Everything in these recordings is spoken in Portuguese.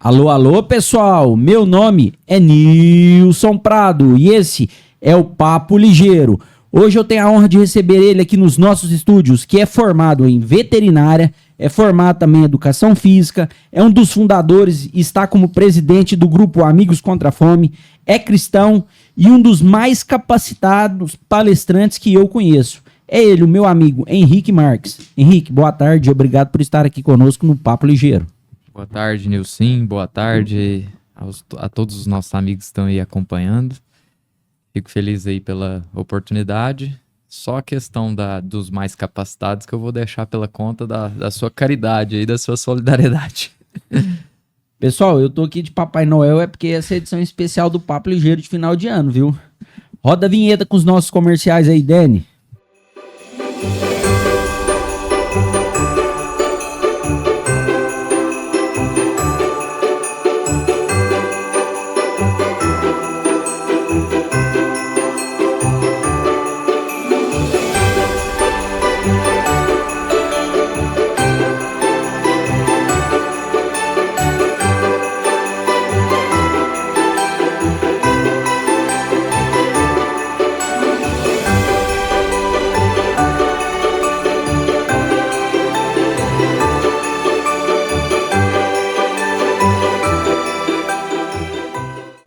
Alô, alô, pessoal! Meu nome é Nilson Prado e esse é o Papo Ligeiro. Hoje eu tenho a honra de receber ele aqui nos nossos estúdios, que é formado em veterinária, é formado também em educação física, é um dos fundadores e está como presidente do grupo Amigos contra a Fome, é cristão e um dos mais capacitados palestrantes que eu conheço. É ele, o meu amigo Henrique Marques. Henrique, boa tarde e obrigado por estar aqui conosco no Papo Ligeiro. Boa tarde, Nilson. Boa tarde a todos os nossos amigos que estão aí acompanhando. Fico feliz aí pela oportunidade. Só a questão dos mais capacitados que eu vou deixar pela conta da sua caridade e da sua solidariedade. Pessoal, eu tô aqui de Papai Noel, é porque essa é a edição especial do Papo Ligeiro de final de ano, viu? Roda a vinheta com os nossos comerciais aí, Dani.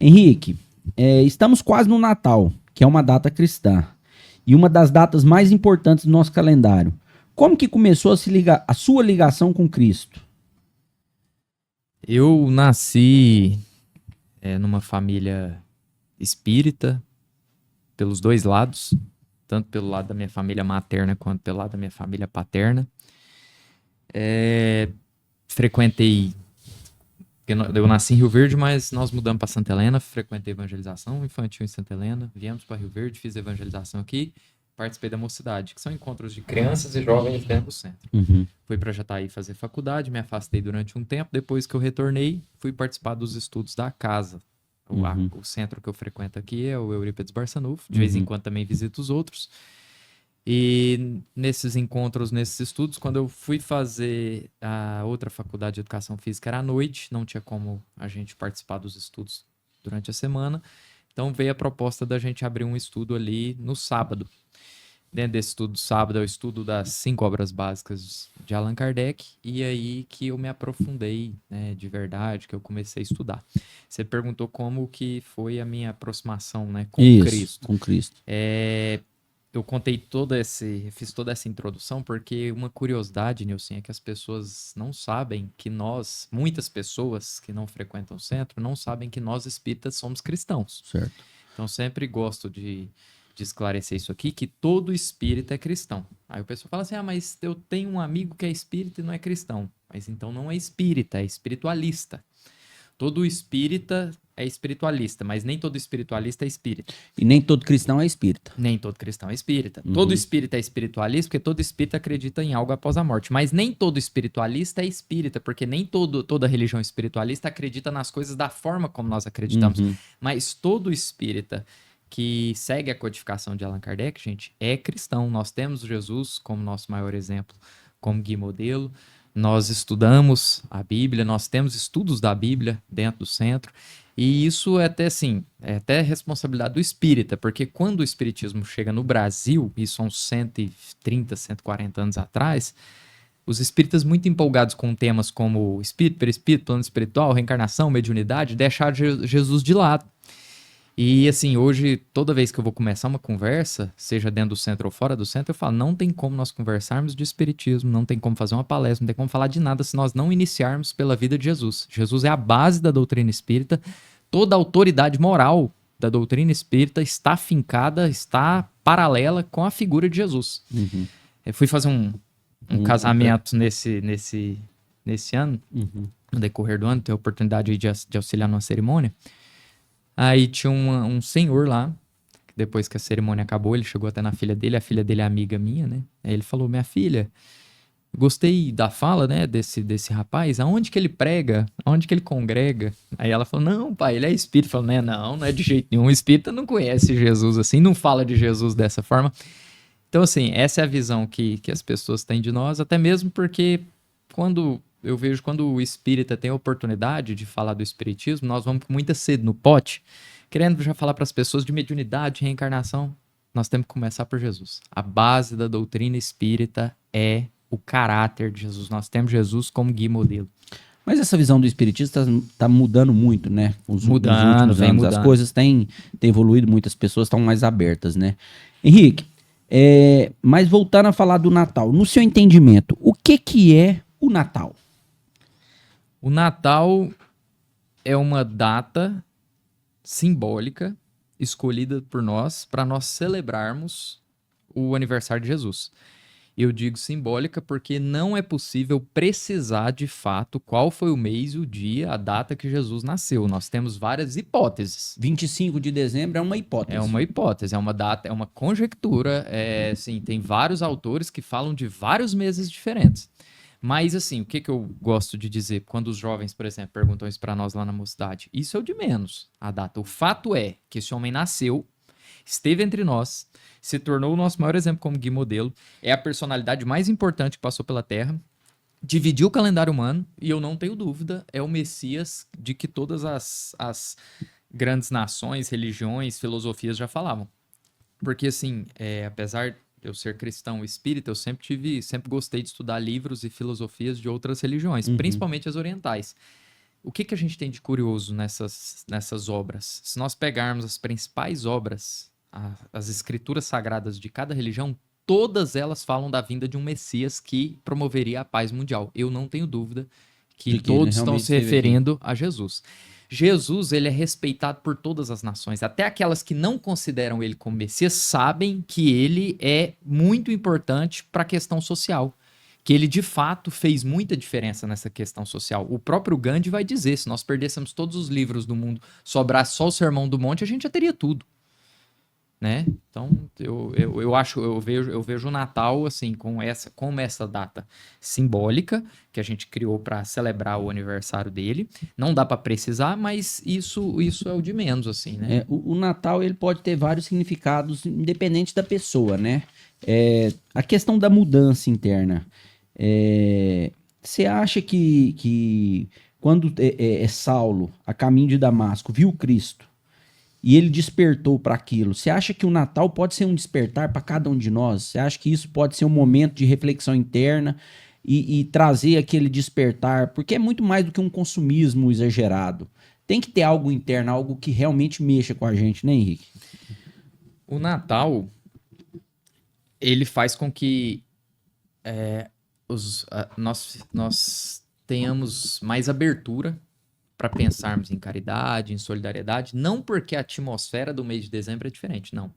Henrique, estamos quase no Natal, que é uma data cristã, e uma das datas mais importantes do nosso calendário. Como que começou a sua ligação com Cristo? Eu nasci numa família espírita, pelos dois lados, tanto pelo lado da minha família materna quanto pelo lado da minha família paterna. Frequentei... Eu nasci em Rio Verde, mas nós mudamos para Santa Helena, frequentei evangelização infantil em Santa Helena, viemos para Rio Verde, fiz evangelização aqui, participei da Mocidade, que são encontros de crianças e jovens dentro do centro. Fui para Jataí fazer faculdade, me afastei durante um tempo, depois que eu retornei, fui participar dos estudos da casa. O centro que eu frequento aqui é o Eurípides Barçanufo, de vez em quando também visito os outros. E nesses encontros, nesses estudos, quando eu fui fazer a outra faculdade de educação física era à noite, não tinha como a gente participar dos estudos durante a semana, então veio a proposta da gente abrir um estudo ali no sábado. Dentro desse estudo do sábado é o estudo das 5 obras básicas de Allan Kardec, e aí que eu me aprofundei, né, de verdade, que eu comecei a estudar. Você perguntou como que foi a minha aproximação, né, com Cristo. Com Cristo. Eu fiz toda essa introdução porque uma curiosidade, Nilson, é que as pessoas não sabem que muitas pessoas que não frequentam o centro, não sabem que nós espíritas somos cristãos. Certo. Então sempre gosto de esclarecer isso aqui, que todo espírita é cristão. Aí o pessoal fala assim, mas eu tenho um amigo que é espírita e não é cristão. Mas então não é espírita, é espiritualista. Todo espírita é espiritualista, mas nem todo espiritualista é espírita. E nem todo cristão é espírita. Nem todo cristão é espírita. Todo espírita é espiritualista, porque todo espírita acredita em algo após a morte. Mas nem todo espiritualista é espírita, porque nem toda religião espiritualista acredita nas coisas da forma como nós acreditamos. Mas todo espírita que segue a codificação de Allan Kardec, gente, é cristão. Nós temos Jesus como nosso maior exemplo, como guia e modelo. Nós estudamos a Bíblia, nós temos estudos da Bíblia dentro do centro, e isso é até responsabilidade do espírita, porque quando o espiritismo chega no Brasil, isso há uns 130, 140 anos atrás, os espíritas muito empolgados com temas como espírito, perispírito, plano espiritual, reencarnação, mediunidade, deixaram Jesus de lado. E assim, hoje, toda vez que eu vou começar uma conversa, seja dentro do centro ou fora do centro, eu falo, não tem como nós conversarmos de espiritismo, não tem como fazer uma palestra, não tem como falar de nada se nós não iniciarmos pela vida de Jesus. Jesus é a base da doutrina espírita, toda a autoridade moral da doutrina espírita está fincada, está paralela com a figura de Jesus. Eu fui fazer um casamento nesse ano, no decorrer do ano, ter a oportunidade de auxiliar numa cerimônia. Aí tinha um senhor lá, que depois que a cerimônia acabou, ele chegou até na filha dele, a filha dele é amiga minha, né? Aí ele falou, minha filha, gostei da fala, né, desse rapaz, aonde que ele prega, aonde que ele congrega? Aí ela falou, não, pai, ele é espírita. Eu falei, não é de jeito nenhum, o espírita não conhece Jesus assim, não fala de Jesus dessa forma. Então, assim, essa é a visão que as pessoas têm de nós, até mesmo porque quando eu vejo quando o espírita tem a oportunidade de falar do espiritismo, nós vamos com muita sede no pote, querendo já falar para as pessoas de mediunidade, reencarnação. Nós temos que começar por Jesus. A base da doutrina espírita é o caráter de Jesus. Nós temos Jesus como guia e modelo. Mas essa visão do espiritismo tá mudando muito, né? Nos Mudando, últimos vem anos. mudando. As coisas têm evoluído, muitas pessoas estão mais abertas, né? Henrique, mas voltando a falar do Natal, no seu entendimento, o que é o Natal? O Natal é uma data simbólica escolhida por nós para nós celebrarmos o aniversário de Jesus. Eu digo simbólica porque não é possível precisar de fato qual foi o mês, o dia, a data que Jesus nasceu. Nós temos várias hipóteses. 25 de dezembro é uma hipótese. É uma hipótese, é uma data, é uma conjectura. Sim, tem vários autores que falam de vários meses diferentes. Mas, assim, o que eu gosto de dizer quando os jovens, por exemplo, perguntam isso para nós lá na mocidade? Isso é o de menos, a data. O fato é que esse homem nasceu, esteve entre nós, se tornou o nosso maior exemplo como guia modelo, é a personalidade mais importante que passou pela Terra, dividiu o calendário humano e eu não tenho dúvida, é o Messias de que todas as grandes nações, religiões, filosofias já falavam. Porque, assim, apesar de eu ser cristão espírita, eu sempre gostei de estudar livros e filosofias de outras religiões, principalmente as orientais. O que a gente tem de curioso nessas obras? Se nós pegarmos as principais obras, as escrituras sagradas de cada religião, todas elas falam da vinda de um Messias que promoveria a paz mundial. Eu não tenho dúvida que todos estão se referindo a Jesus. Jesus, ele é respeitado por todas as nações. Até aquelas que não consideram ele como Messias sabem que ele é muito importante para a questão social. Que ele, de fato, fez muita diferença nessa questão social. O próprio Gandhi vai dizer, se nós perdêssemos todos os livros do mundo, sobrasse só o Sermão do Monte, a gente já teria tudo. Né? Então, eu vejo o Natal assim, como essa data simbólica que a gente criou para celebrar o aniversário dele. Não dá para precisar, mas isso é o de menos, assim, né? O Natal ele pode ter vários significados, independente da pessoa, né? A questão da mudança interna. Você acha que quando Saulo, a caminho de Damasco, viu Cristo, e ele despertou para aquilo. Você acha que o Natal pode ser um despertar para cada um de nós? Você acha que isso pode ser um momento de reflexão interna e trazer aquele despertar? Porque é muito mais do que um consumismo exagerado. Tem que ter algo interno, algo que realmente mexa com a gente, né, Henrique? O Natal, ele faz com que nós tenhamos mais abertura para pensarmos em caridade, em solidariedade, não porque a atmosfera do mês de dezembro é diferente, não.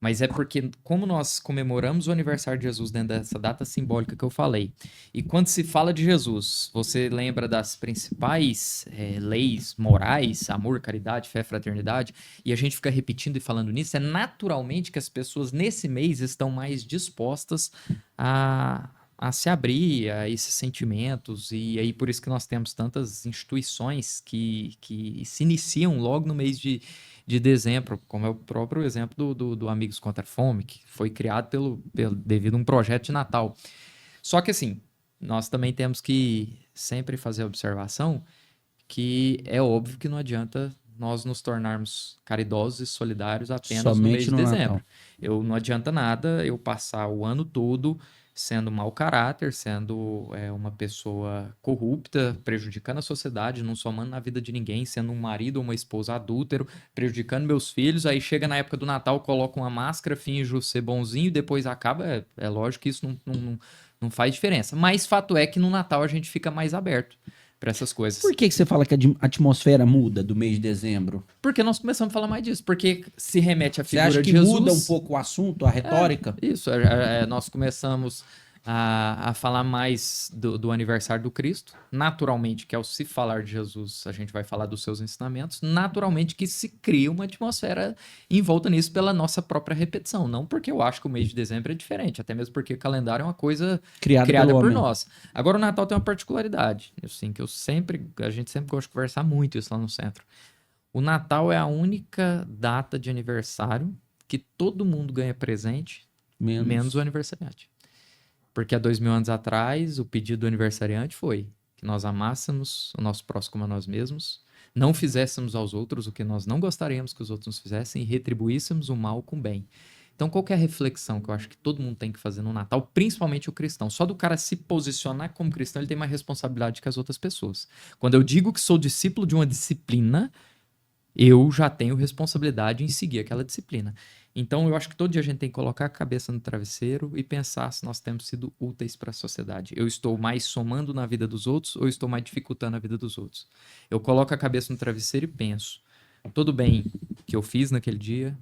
Mas é porque, como nós comemoramos o aniversário de Jesus dentro dessa data simbólica que eu falei, e quando se fala de Jesus, você lembra das principais leis morais, amor, caridade, fé, fraternidade, e a gente fica repetindo e falando nisso, é naturalmente que as pessoas nesse mês estão mais dispostas a se abrir a esses sentimentos, e aí por isso que nós temos tantas instituições que se iniciam logo no mês de dezembro, como é o próprio exemplo do Amigos Contra a Fome, que foi criado devido a um projeto de Natal. Só que assim, nós também temos que sempre fazer a observação que é óbvio que não adianta nós nos tornarmos caridosos e solidários apenas somente no mês de dezembro. Não adianta nada eu passar o ano todo sendo mau caráter, sendo uma pessoa corrupta, prejudicando a sociedade, não somando na vida de ninguém, sendo um marido ou uma esposa adúltero, prejudicando meus filhos, aí chega na época do Natal, coloca uma máscara, finge ser bonzinho, depois acaba, é lógico que isso não faz diferença. Mas fato é que no Natal a gente fica mais aberto para essas coisas. Por que você fala que a atmosfera muda do mês de dezembro? Porque nós começamos a falar mais disso, porque se remete à figura de Jesus. Você acha que muda um pouco o assunto, a retórica? Isso, nós começamos a falar mais do aniversário do Cristo. Naturalmente, que ao se falar de Jesus, a gente vai falar dos seus ensinamentos. Naturalmente que se cria uma atmosfera em volta nisso pela nossa própria repetição. Não porque eu acho que o mês de dezembro é diferente, até mesmo porque o calendário é uma coisa criada por nós. Agora, o Natal tem uma particularidade, assim, que a gente sempre gosta de conversar muito isso lá no centro. O Natal é a única data de aniversário que todo mundo ganha presente, menos o aniversariante. Porque há 2000 anos atrás, o pedido do aniversariante foi que nós amássemos o nosso próximo como a nós mesmos, não fizéssemos aos outros o que nós não gostaríamos que os outros nos fizessem e retribuíssemos o mal com o bem. Então, qual que é a reflexão que eu acho que todo mundo tem que fazer no Natal, principalmente o cristão? Só do cara se posicionar como cristão, ele tem mais responsabilidade que as outras pessoas. Quando eu digo que sou discípulo de uma disciplina, eu já tenho responsabilidade em seguir aquela disciplina. Então, eu acho que todo dia a gente tem que colocar a cabeça no travesseiro e pensar se nós temos sido úteis para a sociedade. Eu estou mais somando na vida dos outros ou estou mais dificultando a vida dos outros? Eu coloco a cabeça no travesseiro e penso, todo bem que eu fiz naquele dia,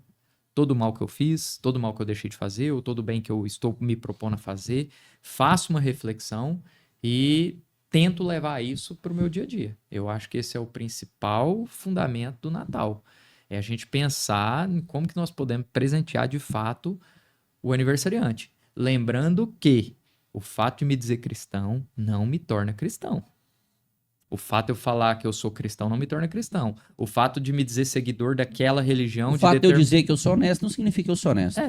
todo mal que eu fiz, todo mal que eu deixei de fazer, ou todo bem que eu estou me propondo a fazer, faço uma reflexão e tento levar isso para o meu dia a dia. Eu acho que esse é o principal fundamento do Natal. É a gente pensar em como que nós podemos presentear de fato o aniversariante. Lembrando que o fato de me dizer cristão não me torna cristão. O fato de eu falar que eu sou cristão não me torna cristão. O fato de me dizer seguidor daquela religião... O fato de eu dizer que eu sou honesto não significa que eu sou honesto.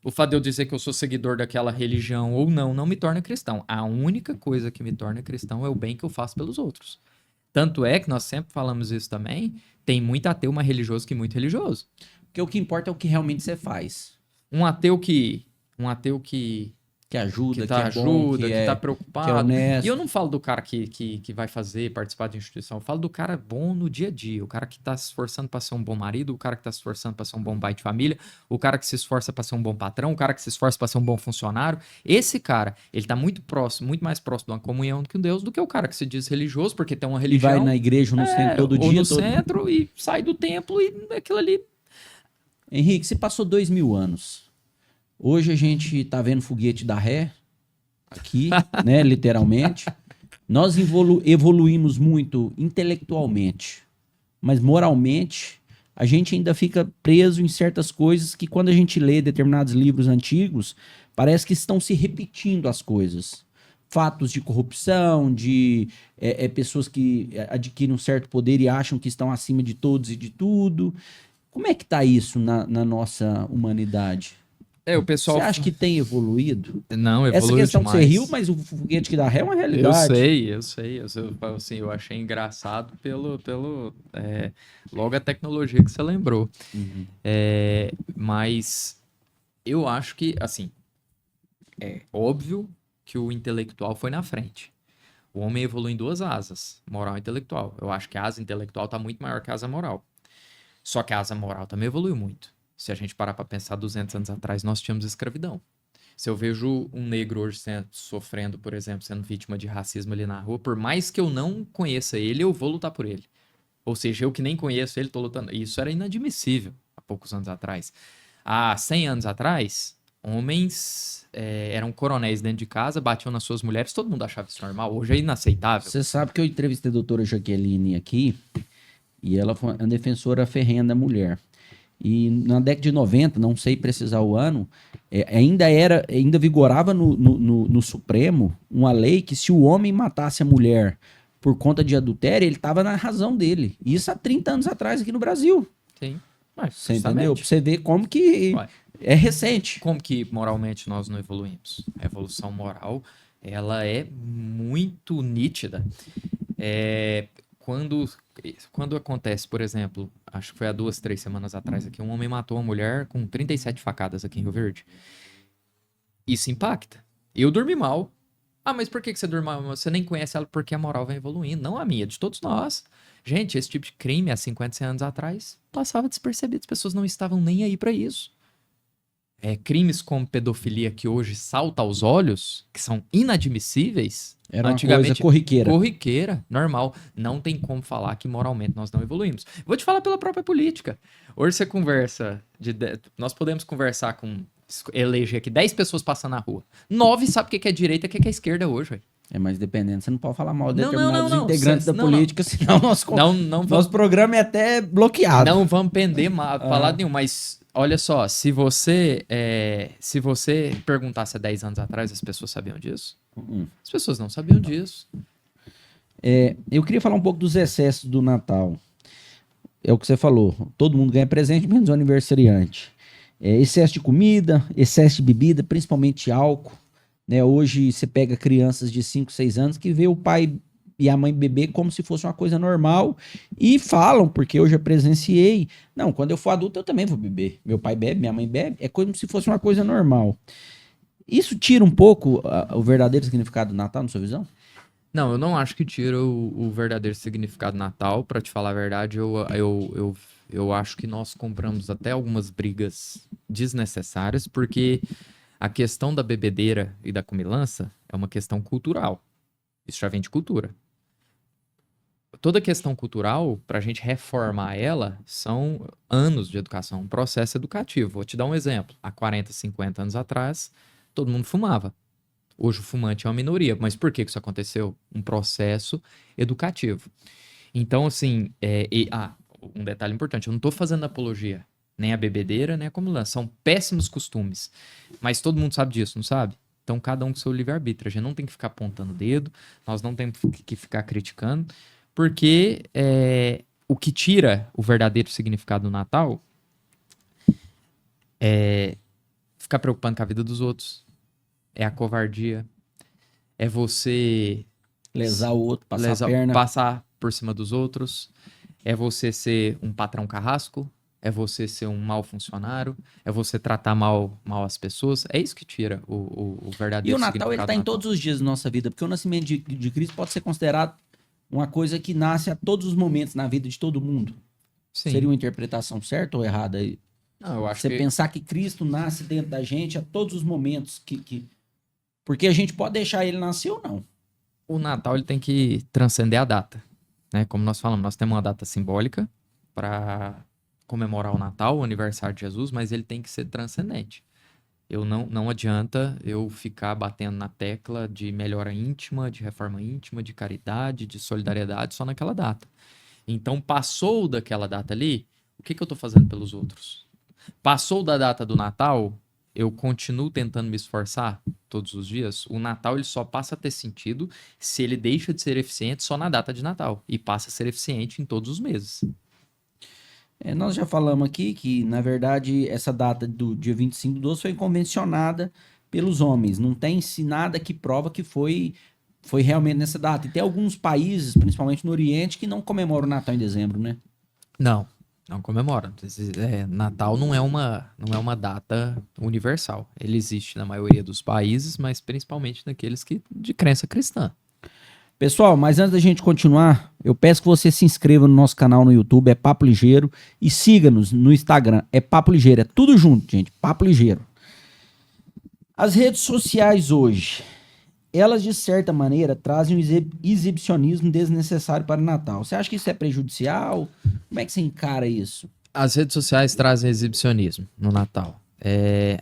O fato de eu dizer que eu sou seguidor daquela religião ou não me torna cristão. A única coisa que me torna cristão é o bem que eu faço pelos outros. Tanto é que nós sempre falamos isso também, tem muito ateu mais religioso que muito religioso. Porque o que importa é o que realmente você faz. Um ateu que ajuda, que tá, que é bom, que tá preocupado. Que é honesto. E eu não falo do cara que vai participar de instituição, eu falo do cara bom no dia a dia, o cara que tá se esforçando para ser um bom marido, o cara que tá se esforçando para ser um bom pai de família, o cara que se esforça para ser um bom patrão, o cara que se esforça para ser um bom funcionário. Esse cara, ele tá muito próximo, muito mais próximo de uma comunhão com Deus do que o cara que se diz religioso, porque tem uma religião. E vai na igreja no centro todo dia. Ou no centro e sai do templo e aquilo ali. Henrique, você passou 2000 anos. Hoje a gente tá vendo foguete da ré, aqui, né, literalmente. Nós evoluímos muito intelectualmente, mas moralmente a gente ainda fica preso em certas coisas que quando a gente lê determinados livros antigos, parece que estão se repetindo as coisas. Fatos de corrupção, de pessoas que adquirem um certo poder e acham que estão acima de todos e de tudo. Como é que tá isso na nossa humanidade? O pessoal... Você acha que tem evoluído? Não, evoluiu Essa questão demais. que você riu, mas o foguete que dá ré é uma realidade. Eu sei. Assim, eu achei engraçado logo a tecnologia que você lembrou. Uhum. Mas eu acho que, assim, é óbvio que o intelectual foi na frente. O homem evolui em duas asas, moral e intelectual. Eu acho que a asa intelectual está muito maior que a asa moral. Só que a asa moral também evoluiu muito. Se a gente parar para pensar 200 anos atrás, nós tínhamos escravidão. Se eu vejo um negro hoje sofrendo, por exemplo, sendo vítima de racismo ali na rua, por mais que eu não conheça ele, eu vou lutar por ele. Ou seja, eu que nem conheço ele, tô lutando. Isso era inadmissível há poucos anos atrás. Há 100 anos atrás, homens eram coronéis dentro de casa, batiam nas suas mulheres, todo mundo achava isso normal. Hoje é inaceitável. Você sabe que eu entrevistei a doutora Jaqueline aqui, e ela foi uma defensora ferrenha da mulher. E na década de 90, não sei precisar o ano, ainda vigorava no Supremo uma lei que se o homem matasse a mulher por conta de adultério, ele estava na razão dele. Isso há 30 anos atrás aqui no Brasil. Sim. Você entendeu? Pra você ver como que é recente. Como que moralmente nós não evoluímos? A evolução moral, ela é muito nítida. Quando acontece, por exemplo, acho que foi há 2, 3 semanas atrás aqui, um homem matou uma mulher com 37 facadas aqui em Rio Verde. Isso impacta. Eu dormi mal. Mas por que você dormiu mal? Você nem conhece ela porque a moral vem evoluindo. Não a minha, de todos nós. Gente, esse tipo de crime há 50, 100 anos atrás passava despercebido. As pessoas não estavam nem aí pra isso. Crimes como pedofilia que hoje salta aos olhos, que são inadmissíveis, era uma coisa corriqueira. Corriqueira, normal. Não tem como falar que moralmente nós não evoluímos. Vou te falar pela própria política. Hoje você conversa, nós podemos conversar eleger aqui 10 pessoas passando na rua. 9 sabe o que é direita e o que é esquerda hoje, velho. Mas dependendo, você não pode falar mal de determinados integrantes da política, senão nosso programa é até bloqueado. Não vamos pender pra lado nenhum, mas olha só, se você perguntasse há 10 anos atrás, as pessoas sabiam disso? As pessoas não sabiam disso. Eu queria falar um pouco dos excessos do Natal. É o que você falou, todo mundo ganha presente, menos o aniversariante. Excesso de comida, excesso de bebida, principalmente álcool. Né? Hoje você pega crianças de 5, 6 anos que vê o pai e a mãe beber como se fosse uma coisa normal. E falam, porque eu já presenciei, não, quando eu for adulto eu também vou beber. Meu pai bebe, minha mãe bebe, é como se fosse uma coisa normal. Isso tira um pouco o verdadeiro significado do Natal, na sua visão? Não, eu não acho que tira o verdadeiro significado do Natal. Pra te falar a verdade, eu acho que nós compramos até algumas brigas desnecessárias, porque a questão da bebedeira e da comilança é uma questão cultural. Isso já vem de cultura. Toda questão cultural, para a gente reformar ela, são anos de educação, um processo educativo. Vou te dar um exemplo. Há 40, 50 anos atrás, todo mundo fumava. Hoje o fumante é uma minoria. Mas por que que isso aconteceu? Um processo educativo. Então, assim, um detalhe importante, eu não estou fazendo apologia, nem a bebedeira, nem a comilança. São péssimos costumes. Mas todo mundo sabe disso, não sabe? Então, cada um com seu livre-arbítrio. A gente não tem que ficar apontando o dedo, nós não temos que ficar criticando, porque o que tira o verdadeiro significado do Natal é ficar preocupando com a vida dos outros. É a covardia. É você Lesar o outro, passar a perna. passar por cima dos outros. É você ser um patrão carrasco. É você ser um mau funcionário. É você tratar mal as pessoas. É isso que tira o E verdadeiro o Natal, ele significado tá do em Natal. todos os dias da nossa vida, porque o nascimento de Cristo pode ser considerado uma coisa que nasce a todos os momentos na vida de todo mundo. Sim. Seria uma interpretação certa ou errada aí? Não, eu acho Você que... pensar que Cristo nasce dentro da gente a todos os momentos porque a gente pode deixar ele nascer ou não. O Natal ele tem que transcender a data, né? Como nós falamos, nós temos uma data simbólica para comemorar o Natal, o aniversário de Jesus, mas ele tem que ser transcendente. Não adianta eu ficar batendo na tecla de melhora íntima, de reforma íntima, de caridade, de solidariedade só naquela data. Então, passou daquela data ali, o que eu estou fazendo pelos outros? Passou da data do Natal, eu continuo tentando me esforçar todos os dias. O Natal ele só passa a ter sentido se ele deixa de ser eficiente só na data de Natal e passa a ser eficiente em todos os meses. Nós já falamos aqui que, na verdade, essa data do dia 25/12 foi convencionada pelos homens. Não tem-se nada que prova que foi realmente nessa data. E tem alguns países, principalmente no Oriente, que não comemoram o Natal em dezembro, né? Não comemora. Natal não é uma data universal. Ele existe na maioria dos países, mas principalmente naqueles de crença cristã. Pessoal, mas antes da gente continuar, eu peço que você se inscreva no nosso canal no YouTube, é Papo Ligeiro, e siga-nos no Instagram, é Papo Ligeiro, é tudo junto, gente, Papo Ligeiro. As redes sociais hoje, elas de certa maneira trazem um exibicionismo desnecessário para o Natal. Você acha que isso é prejudicial? Como é que você encara isso? As redes sociais trazem exibicionismo no Natal.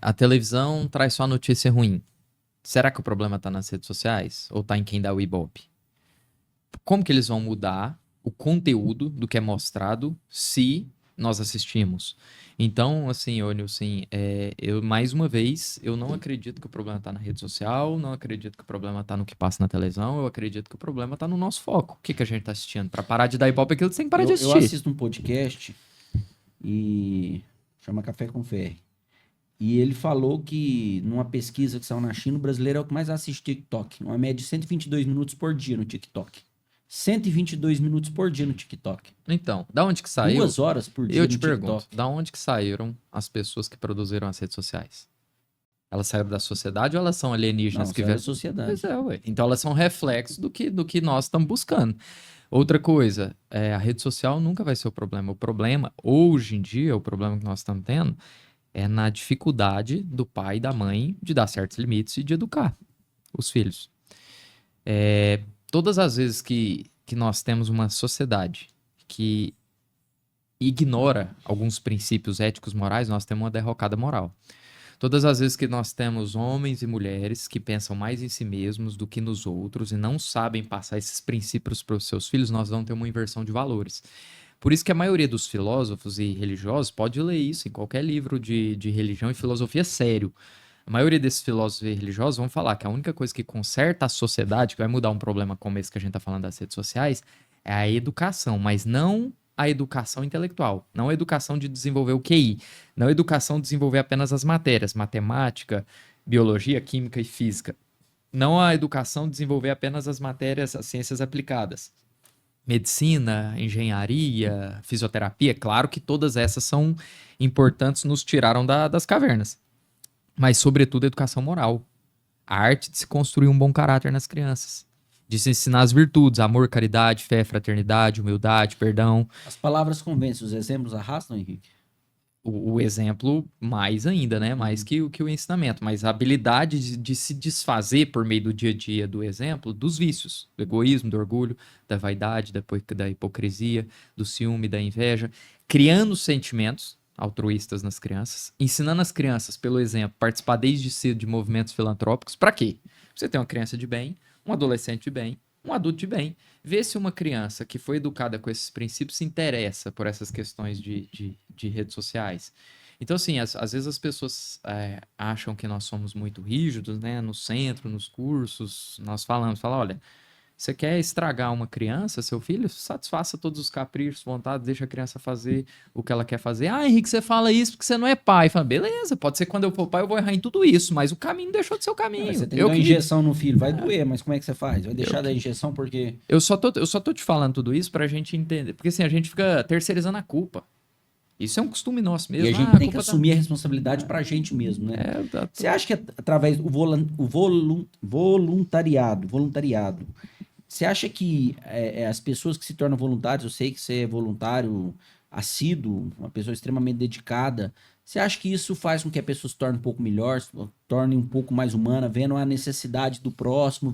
A televisão traz só notícia ruim. Será que o problema está nas redes sociais? Ou está em quem dá o Ibope? Como que eles vão mudar o conteúdo do que é mostrado se nós assistimos? Então, assim, ô Nilson, mais uma vez, eu não acredito que o problema está na rede social, não acredito que o problema está no que passa na televisão, eu acredito que o problema está no nosso foco. O que a gente está assistindo? Para parar de dar Ibope, aquilo você tem que parar de assistir. Eu assisto um podcast e chama Café com Ferry. E ele falou que, numa pesquisa que saiu na China, o brasileiro é o que mais assiste TikTok. Uma média de 122 minutos por dia no TikTok. 122 minutos por dia no TikTok. Então, da onde que saiu? 2 horas por dia Eu no te TikTok. pergunto, da onde que saíram as pessoas que produziram as redes sociais? Elas saíram da sociedade ou elas são alienígenas Não, que saiu vêm? da sociedade. Pois é, ué. Então elas são reflexos do que nós estamos buscando. Outra coisa, a rede social nunca vai ser o problema. O problema, hoje em dia, o problema que nós estamos tendo é na dificuldade do pai e da mãe de dar certos limites e de educar os filhos. Todas as vezes que nós temos uma sociedade que ignora alguns princípios éticos morais, nós temos uma derrocada moral. Todas as vezes que nós temos homens e mulheres que pensam mais em si mesmos do que nos outros e não sabem passar esses princípios para os seus filhos, nós vamos ter uma inversão de valores. Por isso que a maioria dos filósofos e religiosos pode ler isso em qualquer livro de religião e filosofia sério. A maioria desses filósofos e religiosos vão falar que a única coisa que conserta a sociedade, que vai mudar um problema como esse que a gente está falando das redes sociais, é a educação, mas não a educação intelectual, não a educação de desenvolver o QI, não a educação de desenvolver apenas as matérias, matemática, biologia, química e física. Não a educação desenvolver apenas as matérias, as ciências aplicadas. Medicina, engenharia, fisioterapia, claro que todas essas são importantes, nos tiraram das cavernas. Mas, sobretudo, a educação moral. A arte de se construir um bom caráter nas crianças. De se ensinar as virtudes, amor, caridade, fé, fraternidade, humildade, perdão. As palavras convencem, os exemplos arrastam, Henrique? O exemplo mais ainda, né? Mais que o ensinamento. Mas a habilidade de se desfazer por meio do dia a dia do exemplo dos vícios. Do egoísmo, do orgulho, da vaidade, da hipocrisia, do ciúme, da inveja. Criando sentimentos altruístas nas crianças. Ensinando as crianças, pelo exemplo, participar desde cedo de movimentos filantrópicos. Para quê? Você tem uma criança de bem, um adolescente de bem, um adulto de bem. Vê se uma criança que foi educada com esses princípios se interessa por essas questões de redes sociais. Então, assim, às vezes as pessoas acham que nós somos muito rígidos, né? No centro, nos cursos, nós falamos, olha, você quer estragar uma criança, seu filho? Satisfaça todos os caprichos, vontade, deixa a criança fazer o que ela quer fazer. Ah, Henrique, você fala isso porque você não é pai. Fala, beleza, pode ser que quando eu for pai eu vou errar em tudo isso, mas o caminho deixou de ser o caminho. Você tem que dar uma injeção no filho, vai doer, mas como é que você faz? Vai deixar da injeção porque... Eu só tô te falando tudo isso pra gente entender, porque assim, a gente fica terceirizando a culpa. Isso é um costume nosso mesmo. E a gente tem que assumir a responsabilidade pra gente mesmo, né? Você acha que através do voluntariado, você acha que as pessoas que se tornam voluntários, eu sei que você é voluntário assíduo, uma pessoa extremamente dedicada, você acha que isso faz com que a pessoa se torne um pouco melhor, se torne um pouco mais humana, vendo a necessidade do próximo,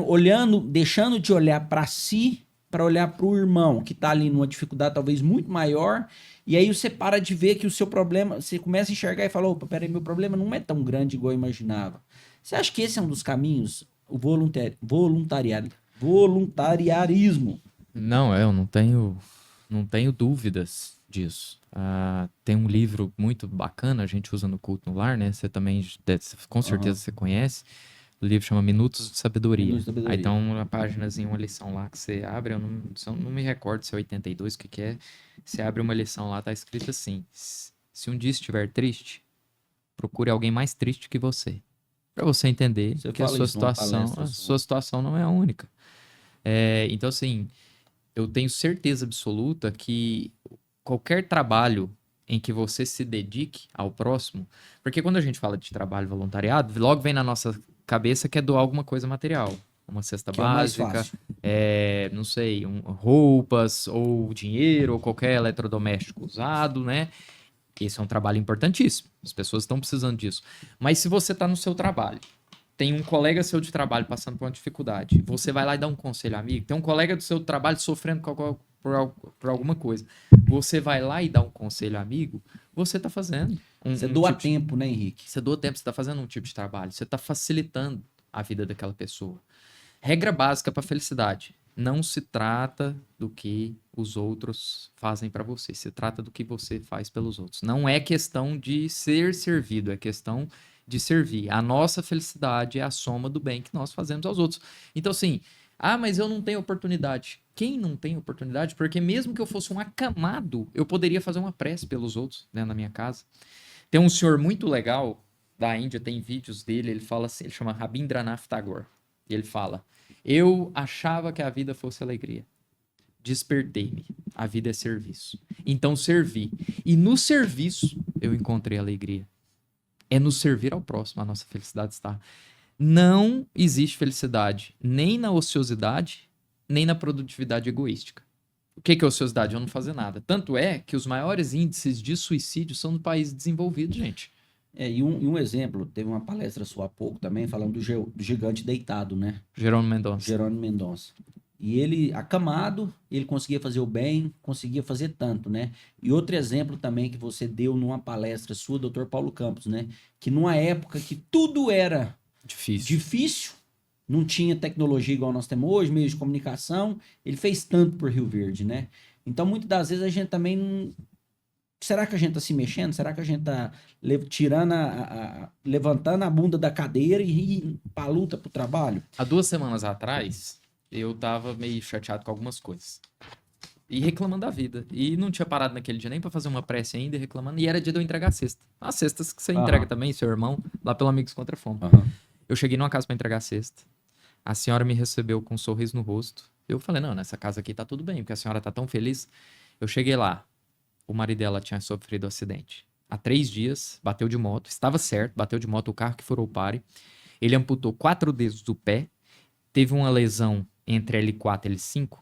olhando, deixando de olhar para si, para olhar para o irmão que está ali numa dificuldade talvez muito maior, e aí você para de ver que o seu problema, você começa a enxergar e fala, opa, peraí, meu problema não é tão grande igual eu imaginava. Você acha que esse é um dos caminhos? O voluntarismo. Não, eu não tenho dúvidas disso. Tem um livro muito bacana, a gente usa no culto no lar, né? Você também, com certeza você conhece. O livro chama Minutos de Sabedoria. Aí tem uma páginazinha, uma lição lá que você abre, eu não me recordo se é 82, o que é. Você abre uma lição lá, tá escrito assim: se um dia estiver triste, procure alguém mais triste que você. Pra você entender que a sua situação não é a única. Então, assim, eu tenho certeza absoluta que qualquer trabalho em que você se dedique ao próximo, porque quando a gente fala de trabalho voluntariado, logo vem na nossa cabeça que é doar alguma coisa material. Uma cesta básica, não sei, roupas, ou dinheiro, ou qualquer eletrodoméstico usado, né? Esse é um trabalho importantíssimo. As pessoas estão precisando disso. Mas se você está no seu trabalho, tem um colega seu de trabalho passando por uma dificuldade, você vai lá e dá um conselho amigo, tem um colega do seu trabalho sofrendo por alguma coisa, você vai lá e dá um conselho amigo, você está fazendo. Você doa tempo, né, Henrique? Você doa tempo, você está fazendo um tipo de trabalho, você está facilitando a vida daquela pessoa. Regra básica para felicidade: não se trata do que os outros fazem para você, se trata do que você faz pelos outros. Não é questão de ser servido, é questão de servir. A nossa felicidade é a soma do bem que nós fazemos aos outros. Então, assim, mas eu não tenho oportunidade. Quem não tem oportunidade? Porque mesmo que eu fosse um acamado, eu poderia fazer uma prece pelos outros dentro da minha casa. Tem um senhor muito legal da Índia, tem vídeos dele, ele fala assim, ele chama Rabindranath Tagore. E ele fala: eu achava que a vida fosse alegria. Despertei-me. A vida é serviço. Então servi. E no serviço eu encontrei alegria. É no servir ao próximo a nossa felicidade está. Não existe felicidade nem na ociosidade, nem na produtividade egoística. O que é ociosidade? Eu não fazer nada. Tanto é que os maiores índices de suicídio são no país desenvolvido, gente. E um exemplo, teve uma palestra sua há pouco também, falando do gigante deitado, né? Jerônimo Mendonça. E ele, acamado, ele conseguia fazer o bem, conseguia fazer tanto, né? E outro exemplo também que você deu numa palestra sua, Dr. Paulo Campos, né? Que numa época que tudo era difícil, não tinha tecnologia igual nós temos hoje, meios de comunicação, ele fez tanto por Rio Verde, né? Então, muitas das vezes a gente também não... Será que a gente tá se mexendo? Será que a gente tá levantando a bunda da cadeira e ir pra luta, pro trabalho? Há 2 semanas atrás, eu tava meio chateado com algumas coisas. E reclamando da vida. E não tinha parado naquele dia nem pra fazer uma prece ainda e reclamando. E era dia de eu entregar a cesta. As cestas que você entrega também, seu irmão, lá pelo Amigos Contra a Fome. Eu cheguei numa casa pra entregar a cesta. A senhora me recebeu com um sorriso no rosto. Eu falei, não, nessa casa aqui tá tudo bem, porque a senhora tá tão feliz. Eu cheguei lá, o marido dela tinha sofrido um acidente. Há 3 dias, bateu de moto, estava certo, bateu de moto, o carro que furou o pare. Ele amputou 4 dedos do pé, teve uma lesão entre L4 e L5,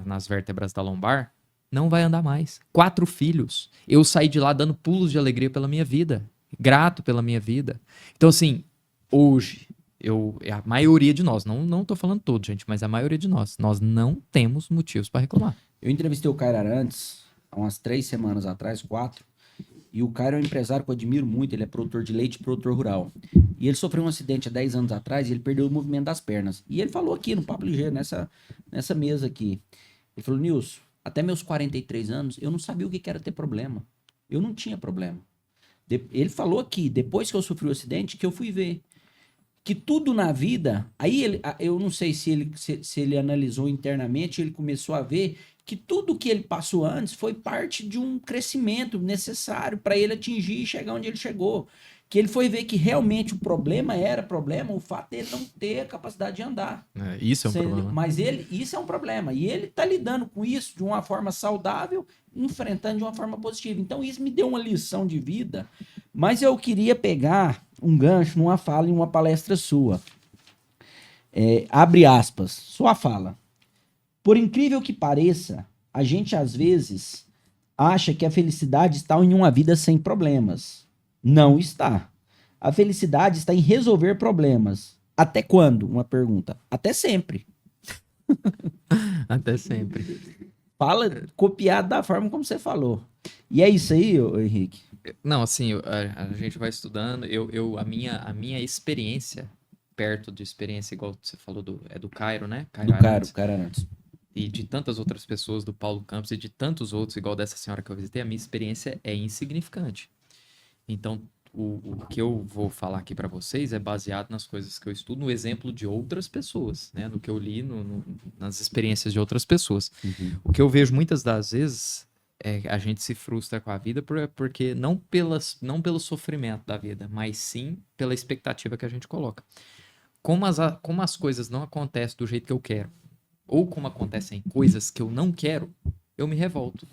nas vértebras da lombar, não vai andar mais. 4 filhos. Eu saí de lá dando pulos de alegria pela minha vida, grato pela minha vida. Então, assim, hoje, a maioria de nós, não tô falando todos, gente, mas a maioria de nós não temos motivos para reclamar. Eu entrevistei o Cairo Arantes há umas 3 semanas atrás, 4. E o Cairo é um empresário que eu admiro muito. Ele é produtor de leite e produtor rural. E ele sofreu um acidente há 10 anos atrás e ele perdeu o movimento das pernas. E ele falou aqui no Papo Ligeiro, nessa mesa aqui. Ele falou, Nilson, até meus 43 anos, eu não sabia o que era ter problema. Eu não tinha problema. Ele falou aqui, depois que eu sofri o acidente, que eu fui ver que tudo na vida... Aí eu não sei se ele analisou internamente, ele começou a ver que tudo que ele passou antes foi parte de um crescimento necessário para ele atingir e chegar onde ele chegou. Que ele foi ver que realmente o problema era o fato dele não ter a capacidade de andar. Isso é um problema. Mas isso é um problema. E ele está lidando com isso de uma forma saudável, enfrentando de uma forma positiva. Então isso me deu uma lição de vida. Mas eu queria pegar um gancho numa fala em uma palestra sua. Abre aspas, sua fala. Por incrível que pareça, a gente às vezes acha que a felicidade está em uma vida sem problemas. Não está. A felicidade está em resolver problemas. Até quando? Uma pergunta. Até sempre. Até sempre. Fala copiado da forma como você falou. E é isso aí, Henrique? Não, assim, a gente vai estudando. A minha experiência, perto de experiência, igual você falou, do Cairo, né? Do Cairo Arantes. E de tantas outras pessoas, do Paulo Campos e de tantos outros, igual dessa senhora que eu visitei, a minha experiência é insignificante. Então, o que eu vou falar aqui para vocês é baseado nas coisas que eu estudo, no exemplo de outras pessoas, né? No que eu li, nas experiências de outras pessoas. Uhum. O que eu vejo muitas das vezes é que a gente se frustra com a vida porque não pelo sofrimento da vida, mas sim pela expectativa que a gente coloca. Como as coisas não acontecem do jeito que eu quero, ou como acontecem coisas que eu não quero, eu me revolto.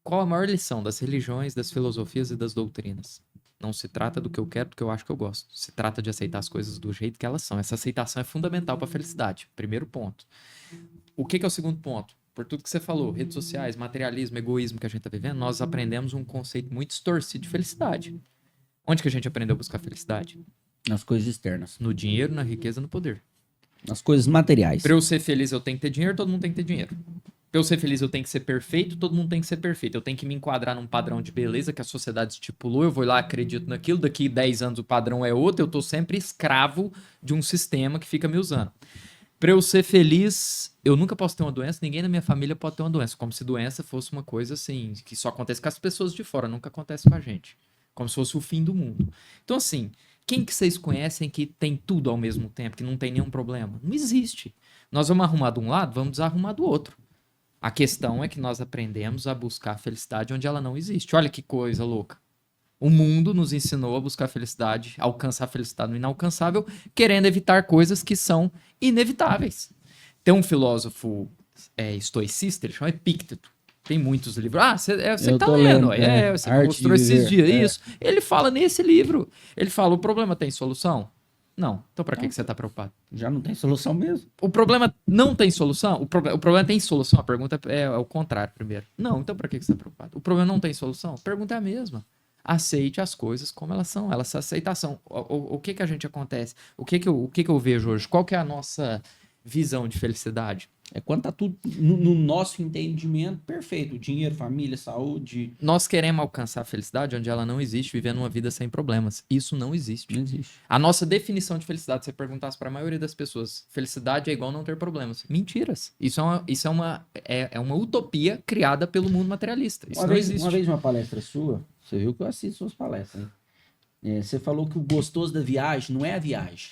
Qual a maior lição das religiões, das filosofias e das doutrinas? Não se trata do que eu quero, do que eu acho que eu gosto. Se trata de aceitar as coisas do jeito que elas são. Essa aceitação é fundamental para a felicidade. Primeiro ponto. O que é o segundo ponto? Por tudo que você falou, redes sociais, materialismo, egoísmo que a gente está vivendo, nós aprendemos um conceito muito distorcido de felicidade. Onde que a gente aprendeu a buscar felicidade? Nas coisas externas. No dinheiro, na riqueza, no poder. Nas coisas materiais. Para eu ser feliz, eu tenho que ter dinheiro, todo mundo tem que ter dinheiro. Para eu ser feliz, eu tenho que ser perfeito, todo mundo tem que ser perfeito. Eu tenho que me enquadrar num padrão de beleza que a sociedade estipulou, eu vou lá, acredito naquilo, daqui 10 anos o padrão é outro, eu tô sempre escravo de um sistema que fica me usando. Para eu ser feliz, eu nunca posso ter uma doença, ninguém na minha família pode ter uma doença, como se doença fosse uma coisa assim, que só acontece com as pessoas de fora, nunca acontece com a gente. Como se fosse o fim do mundo. Então assim, quem que vocês conhecem que tem tudo ao mesmo tempo, que não tem nenhum problema? Não existe. Nós vamos arrumar de um lado, vamos desarrumar do outro. A questão é que nós aprendemos a buscar a felicidade onde ela não existe. Olha que coisa louca. O mundo nos ensinou a buscar a felicidade, a alcançar a felicidade no inalcançável, querendo evitar coisas que são inevitáveis. Tem um filósofo estoicista, ele chama Epícteto. Tem muitos livros. Você que tá lendo. Você mostrou esses dias. Isso. Ele fala nesse livro. Ele fala, o problema tem solução? Não. Então pra que você tá preocupado? Já não tem solução mesmo. O problema não tem solução? O problema tem solução? A pergunta é o contrário primeiro. Não, então pra que você tá preocupado? O problema não tem solução? A pergunta é a mesma. Aceite as coisas como elas são. Elas são aceitação. O que a gente acontece? O que eu vejo hoje? Qual que é a nossa visão de felicidade? É quando tá tudo no nosso entendimento perfeito. Dinheiro, família, saúde. Nós queremos alcançar a felicidade onde ela não existe, vivendo uma vida sem problemas. Isso não existe. Não existe. A nossa definição de felicidade, se você perguntasse para a maioria das pessoas, felicidade é igual não ter problemas. Mentiras. Isso é uma utopia criada pelo mundo materialista. Isso não existe. Uma vez uma palestra sua, você viu que eu assisto suas palestras, né? Você falou que o gostoso da viagem não é a viagem.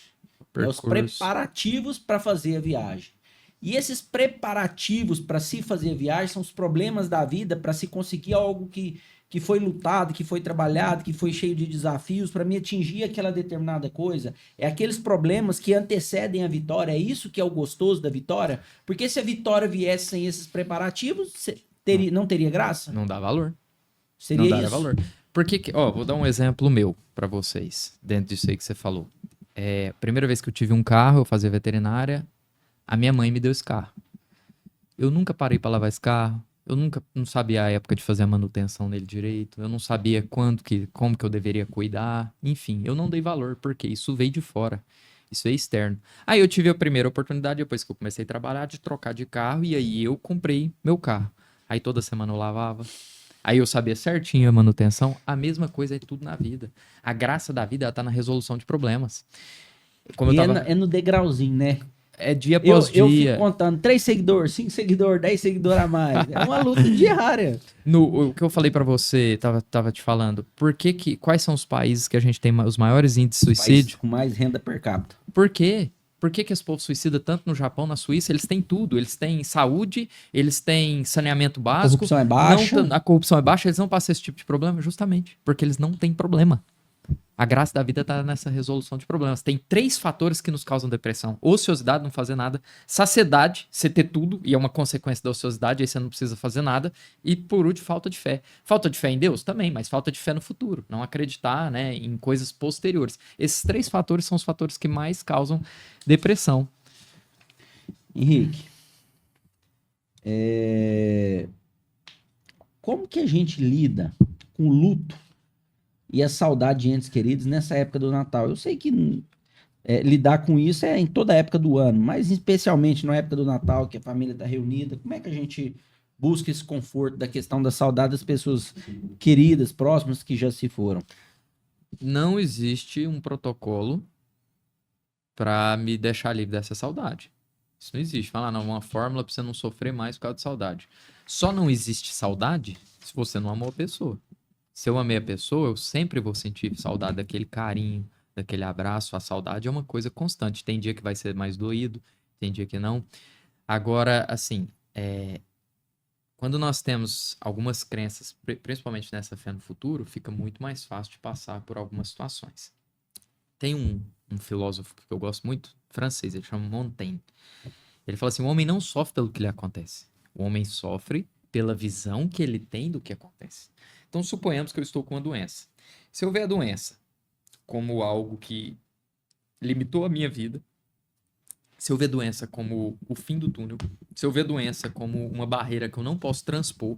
É os preparativos para fazer a viagem. E esses preparativos para se fazer viagem são os problemas da vida para se conseguir algo que foi lutado, que foi trabalhado, que foi cheio de desafios para me atingir aquela determinada coisa. É aqueles problemas que antecedem a vitória. É isso que é o gostoso da vitória. Porque se a vitória viesse sem esses preparativos, não teria graça? Não dá valor. Seria não daria isso. valor. Porque, vou dar um exemplo meu para vocês, dentro disso aí que você falou. Primeira vez que eu tive um carro, eu fazia veterinária, a minha mãe me deu esse carro. Eu nunca parei para lavar esse carro, eu não sabia a época de fazer a manutenção nele direito, eu não sabia como que eu deveria cuidar, enfim, eu não dei valor, porque isso veio de fora, isso é externo. Aí eu tive a primeira oportunidade, depois que eu comecei a trabalhar, de trocar de carro, e aí eu comprei meu carro. Aí toda semana eu lavava. Aí eu sabia certinho a manutenção. A mesma coisa é tudo na vida. A graça da vida, ela tá na resolução de problemas. Como E eu tava... é no degrauzinho, né? É dia após dia. Eu fico contando 3 seguidores, 5 seguidores, 10 seguidores a mais. É uma luta diária. O que eu falei pra você, tava te falando, quais são os países que a gente tem os maiores índices de suicídio? País com mais renda per capita. Por quê? Por que esse povo suicida tanto no Japão, na Suíça? Eles têm tudo. Eles têm saúde, eles têm saneamento básico. A corrupção é baixa. A corrupção é baixa, eles não passam esse tipo de problema justamente porque eles não têm problema. A graça da vida tá nessa resolução de problemas. Tem 3 fatores que nos causam depressão. Ociosidade, não fazer nada. Saciedade, você ter tudo, e é uma consequência da ociosidade, aí você não precisa fazer nada. E, por último, falta de fé. Falta de fé em Deus? Também, mas falta de fé no futuro. Não acreditar, né, em coisas posteriores. Esses 3 fatores são os fatores que mais causam depressão. Henrique, como que a gente lida com o luto e a saudade de entes queridos nessa época do Natal? Eu sei que lidar com isso é em toda a época do ano, mas especialmente na época do Natal, que a família está reunida. Como é que a gente busca esse conforto da questão da saudade das pessoas queridas, próximas, que já se foram? Não existe um protocolo para me deixar livre dessa saudade. Isso não existe. Falar, não, uma fórmula para você não sofrer mais por causa de saudade. Só não existe saudade se você não amou a pessoa. Se eu amei a pessoa, eu sempre vou sentir saudade daquele carinho, daquele abraço. A saudade é uma coisa constante. Tem dia que vai ser mais doído, tem dia que não. Agora, assim, quando nós temos algumas crenças, principalmente nessa fé no futuro, fica muito mais fácil de passar por algumas situações. Tem um filósofo que eu gosto muito, francês, ele chama Montaigne. Ele fala assim, o homem não sofre pelo que lhe acontece. O homem sofre pela visão que ele tem do que acontece. Então, suponhamos que eu estou com uma doença. Se eu ver a doença como algo que limitou a minha vida, se eu ver a doença como o fim do túnel, se eu ver a doença como uma barreira que eu não posso transpor,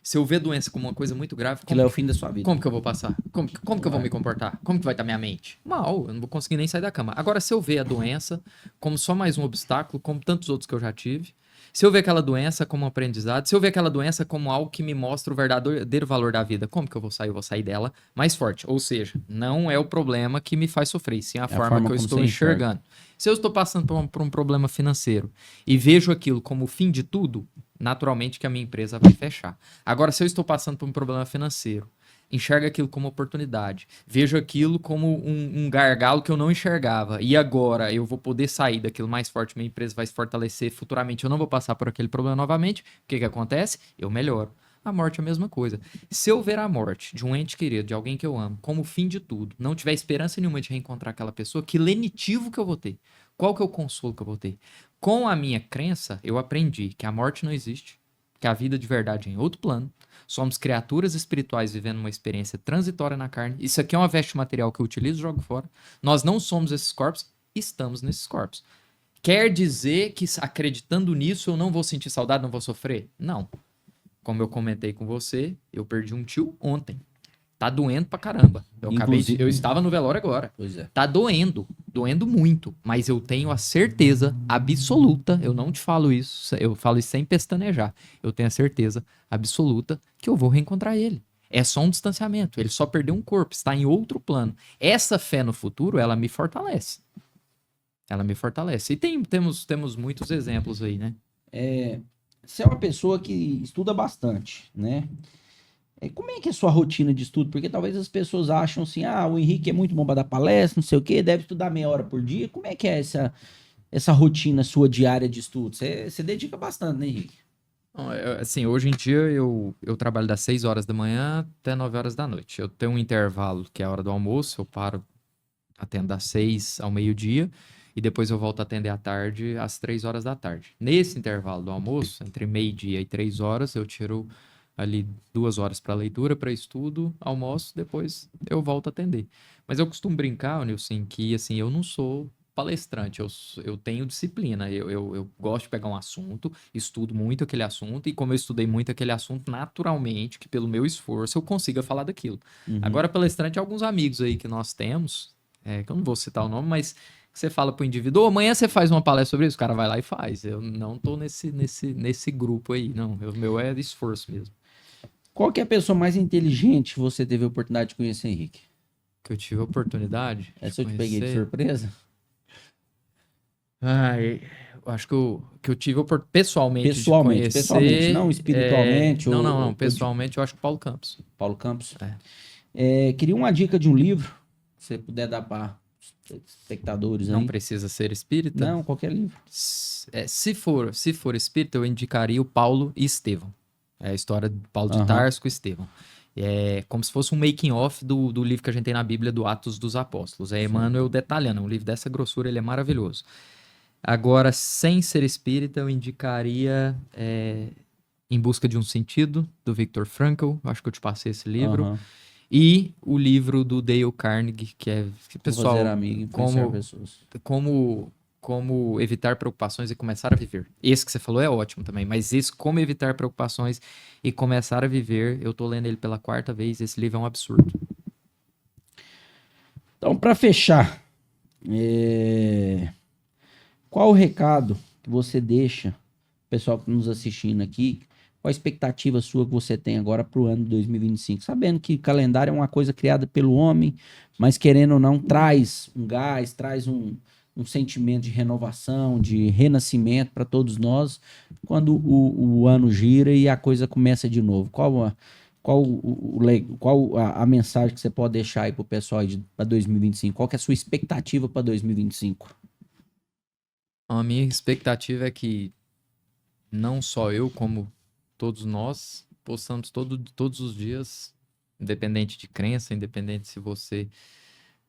se eu ver a doença como uma coisa muito grave... Aquilo é o fim da sua vida. Como que eu vou passar? Como que eu vou me comportar? Como que vai estar minha mente? Mal, eu não vou conseguir nem sair da cama. Agora, se eu ver a doença como só mais um obstáculo, como tantos outros que eu já tive, se eu ver aquela doença como um aprendizado, se eu ver aquela doença como algo que me mostra o verdadeiro valor da vida, como que eu vou sair? Eu vou sair dela mais forte. Ou seja, não é o problema que me faz sofrer, sim a forma que eu estou enxergando. Se eu estou passando por um problema financeiro e vejo aquilo como o fim de tudo, naturalmente que a minha empresa vai fechar. Agora, se eu estou passando por um problema financeiro, enxergo aquilo como oportunidade, vejo aquilo como um gargalo que eu não enxergava, e agora eu vou poder sair daquilo mais forte, minha empresa vai se fortalecer, futuramente eu não vou passar por aquele problema novamente, o que acontece? Eu melhoro. A morte é a mesma coisa. Se eu ver a morte de um ente querido, de alguém que eu amo, como o fim de tudo, não tiver esperança nenhuma de reencontrar aquela pessoa, que lenitivo que eu vou ter? Qual que é o consolo que eu vou ter? Com a minha crença, eu aprendi que a morte não existe, que a vida de verdade é em outro plano, somos criaturas espirituais vivendo uma experiência transitória na carne. Isso aqui é uma veste material que eu utilizo e jogo fora. Nós não somos esses corpos, estamos nesses corpos. Quer dizer que acreditando nisso eu não vou sentir saudade, não vou sofrer? Não. Como eu comentei com você, eu perdi um tio ontem. Tá doendo pra caramba. Eu estava no velório agora. Pois é. Tá doendo muito, mas eu tenho a certeza absoluta, eu não te falo isso, eu falo isso sem pestanejar, eu tenho a certeza absoluta que eu vou reencontrar ele. É só um distanciamento, ele só perdeu um corpo, está em outro plano. Essa fé no futuro, ela me fortalece. Ela me fortalece. E temos muitos exemplos aí, né? Você é uma pessoa que estuda bastante, né? Como é que é a sua rotina de estudo? Porque talvez as pessoas acham assim, o Henrique é muito bom para dar palestra, não sei o quê, deve estudar meia hora por dia. Como é que é essa rotina sua diária de estudo? Você dedica bastante, né, Henrique? Assim, hoje em dia eu trabalho das 6 horas da manhã até 9 horas da noite. Eu tenho um intervalo, que é a hora do almoço, eu paro, atendo das 6 ao meio-dia, e depois eu volto a atender à tarde, às 3 horas da tarde. Nesse intervalo do almoço, entre meio-dia e 3 horas, eu tiro ali 2 horas para leitura, para estudo, almoço, depois eu volto a atender. Mas eu costumo brincar, Nilson, que assim, eu não sou palestrante, eu tenho disciplina, eu gosto de pegar um assunto, estudo muito aquele assunto, e como eu estudei muito aquele assunto, naturalmente, que pelo meu esforço eu consiga falar daquilo. Agora, palestrante, alguns amigos aí que nós temos, que eu não vou citar o nome, mas que você fala pro indivíduo, amanhã você faz uma palestra sobre isso, o cara vai lá e faz. Eu não tô nesse grupo aí, não. O meu é de esforço mesmo. Qual que é a pessoa mais inteligente que você teve a oportunidade de conhecer, Henrique? Que eu tive a oportunidade de Essa eu te peguei de conhecer? surpresa? Eu acho que eu tive pessoalmente de Pessoalmente, conhecer... pessoalmente, não espiritualmente. Não, pessoalmente eu acho que Paulo Campos. Paulo Campos. É. Queria uma dica de um livro, se você puder dar para espectadores aí. Não precisa ser espírita? Não, qualquer livro. Se for espírita, eu indicaria o Paulo e Estevão. É a história de Paulo de Tarso com Estevão. É como se fosse um making-off do livro que a gente tem na Bíblia, do Atos dos Apóstolos. É Emmanuel detalhando. Um livro dessa grossura, ele é maravilhoso. Agora, sem ser espírita, eu indicaria Em Busca de um Sentido, do Viktor Frankl. Acho que eu te passei esse livro. E o livro do Dale Carnegie, que é... pessoal, fazer amigo, influenciar pessoas. Como evitar preocupações e começar a viver. Esse que você falou é ótimo também, mas esse Como Evitar Preocupações e Começar a Viver, eu tô lendo ele pela 4ª vez, esse livro é um absurdo. Então, para fechar, qual o recado que você deixa, pessoal que nos assistindo aqui, qual a expectativa sua que você tem agora para o ano de 2025? Sabendo que calendário é uma coisa criada pelo homem, mas querendo ou não, traz um gás, traz um sentimento de renovação, de renascimento para todos nós, quando o ano gira e a coisa começa de novo. Qual a mensagem que você pode deixar aí para o pessoal para 2025? Qual que é a sua expectativa para 2025? A minha expectativa é que não só eu, como todos nós, possamos todos os dias, independente de crença, independente se você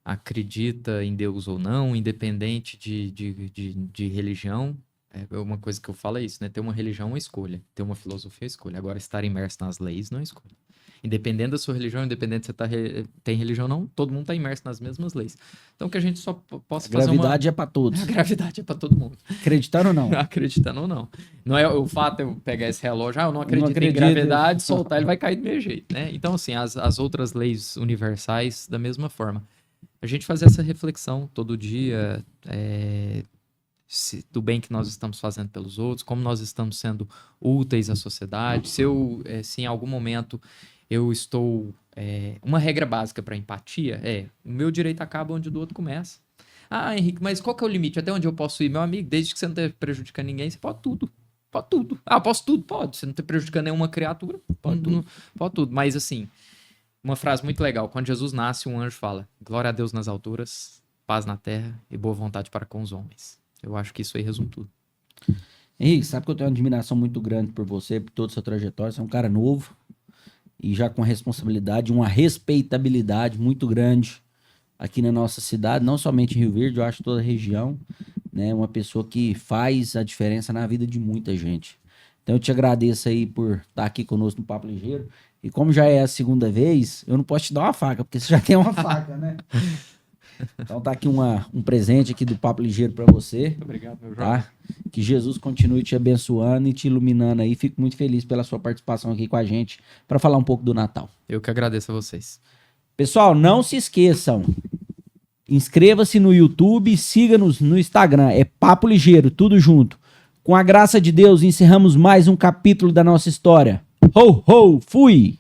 acredita em Deus ou não, independente de religião, uma coisa que eu falo é isso, né? Ter uma religião é uma escolha, ter uma filosofia é escolha. Agora, estar imerso nas leis não é escolha. Independente da sua religião, independente se você tem religião ou não, todo mundo está imerso nas mesmas leis. Então, que a gente só possa fazer uma... Gravidade é para todos. A gravidade é para todo mundo. Acreditando ou não? Acreditando ou não. Não é o fato de eu pegar esse relógio, eu não acredito em gravidade, soltar, ele vai cair do meu jeito, né? Então, assim, as outras leis universais, da mesma forma. A gente fazer essa reflexão todo dia, do bem que nós estamos fazendo pelos outros, como nós estamos sendo úteis à sociedade, se em algum momento eu estou... uma regra básica para empatia o meu direito acaba onde o do outro começa. Ah, Henrique, mas qual que é o limite? Até onde eu posso ir? Meu amigo, desde que você não esteja prejudicando ninguém, você pode tudo. Pode tudo. Ah, posso tudo? Pode. Você não está prejudicando nenhuma criatura? Pode tudo. Pode tudo. Mas assim... Uma frase muito legal. Quando Jesus nasce, um anjo fala: glória a Deus nas alturas, paz na terra e boa vontade para com os homens. Eu acho que isso aí resume tudo. Henrique, sabe que eu tenho uma admiração muito grande por você, por toda a sua trajetória. Você é um cara novo e já com responsabilidade, uma respeitabilidade muito grande aqui na nossa cidade, não somente em Rio Verde, eu acho toda a região, né? Uma pessoa que faz a diferença na vida de muita gente. Então eu te agradeço aí por estar aqui conosco no Papo Ligeiro. E como já é a 2ª vez, eu não posso te dar uma faca, porque você já tem uma faca, né? Então tá aqui um presente aqui do Papo Ligeiro para você. Muito obrigado, meu jovem. Tá? Que Jesus continue te abençoando e te iluminando aí. Fico muito feliz pela sua participação aqui com a gente para falar um pouco do Natal. Eu que agradeço a vocês. Pessoal, não se esqueçam. Inscreva-se no YouTube, siga-nos no Instagram. É Papo Ligeiro, tudo junto. Com a graça de Deus, encerramos mais um capítulo da nossa história. Ho, ho, fui!